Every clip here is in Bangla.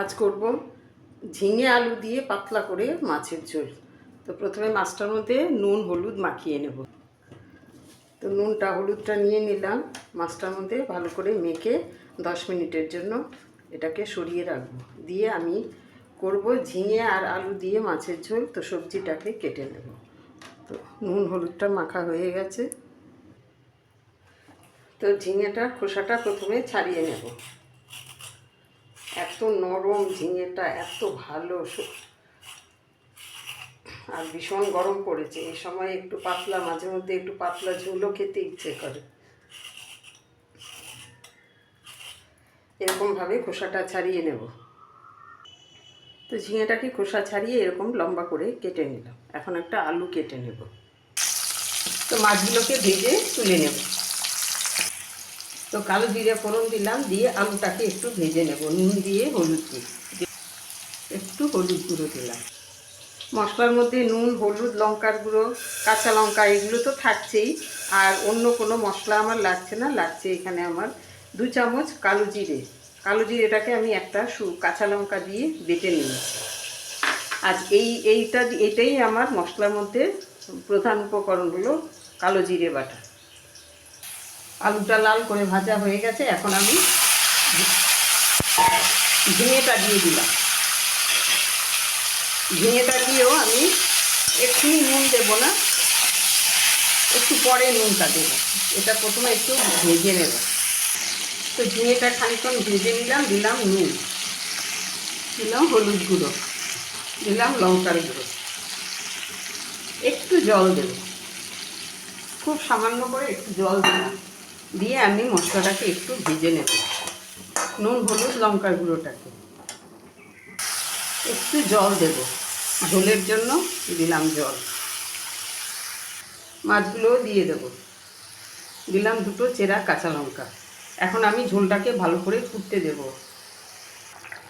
আজ করব ঝিঙে আলু দিয়ে পাতলা করে মাছের ঝোল। তো প্রথমে মাছটার মধ্যে নুন হলুদ মাখিয়ে নেব। তো নুনটা হলুদটা নিয়ে নিলাম, মাছটার মধ্যে ভালো করে মেখে 10 মিনিটের জন্য এটাকে সরিয়ে রাখবো। দিয়ে আমি করব ঝিঙে আর আলু দিয়ে মাছের ঝোল। তো সবজিটাকে কেটে নেব। তো নুন হলুদটা মাখা হয়ে গেছে। তো ঝিঙেটা খোসাটা প্রথমে ছাড়িয়ে নেব। এত নরম ঝিঙেটা, এত ভালো, আর ভীষণ গরম পড়েছে। এই সময় একটু পাতলা, মাঝে মধ্যে একটু পাতলা ঝোলও খেতে ইচ্ছে করে। এরকমভাবে খোসাটা ছাড়িয়ে নেব। তো ঝিঙেটাকে খোসা ছাড়িয়ে এরকম লম্বা করে কেটে নিলাম। এখন একটা আলু কেটে নেব। তো মাছগুলোকে ভেজে তুলে নেব। তো কালো জিরে ফোড়ন দিলাম, দিয়ে আলুটাকে একটু ভেজে নেব নুন দিয়ে হলুদ দিয়ে। একটু হলুদ গুঁড়ো দিলাম। মশলার মধ্যে নুন হলুদ লঙ্কার গুঁড়ো কাঁচা লঙ্কা এগুলো তো থাকছেই, আর অন্য কোনো মশলা আমার লাগছে না। লাগছে এখানে আমার 2 চামচ কালো জিরে। কালো জিরেটাকে আমি একটা কাঁচা লঙ্কা দিয়ে বেটে নিয়েছি। আজ এইটাই আমার মশলার মধ্যে প্রধান উপকরণ হলো কালো জিরে বাটা। আলুটা লাল করে ভাজা হয়ে গেছে। এখন আমি ঝিঙেটা দিয়ে দিলাম। ঝিঙেটা দিয়েও আমি এক্ষুনি নুন দেবো না, একটু পরে নুনটা দেবো। এটা প্রথমে একটু ভেজে নেব। তো ঝিঙেটা খানিকক্ষণ ভেজে নিলাম, দিলাম নুন, দিলাম হলুদ গুঁড়ো, দিলাম লঙ্কার গুঁড়ো, একটু জল দেব, খুব সামান্য করে একটু জল দিলাম। দিয়ে আমি মশলাটাকে একটু ভেজে নেব। নুন হলুদ লঙ্কার গুঁড়োটাকে একটু জল দেব, ঝোলের জন্য দিলাম জল। মাছগুলোও দিয়ে দেব, দিলাম 2টো চেরা কাঁচা লঙ্কা। এখন আমি ঝোলটাকে ভালো করে ফুটতে দেব।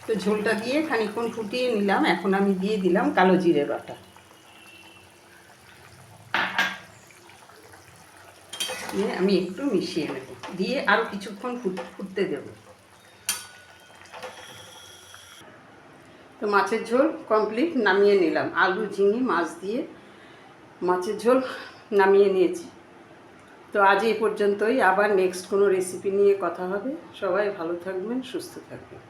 তো ঝোলটা দিয়ে খানিকক্ষণ ফুটিয়ে নিলাম। এখন আমি দিয়ে দিলাম কালো জিরে বাটা। দিয়ে আমি একটু মিশিয়ে নেব, দিয়ে আরও কিছুক্ষণ ফুটতে দেব। তো মাছের ঝোল কমপ্লিট, নামিয়ে নিলাম। আলু ঝিঙে মাছ দিয়ে মাছের ঝোল নামিয়ে নিয়েছি। তো আজ এই পর্যন্তই। আবার নেক্সট কোনো রেসিপি নিয়ে কথা হবে। সবাই ভালো থাকবেন, সুস্থ থাকবেন।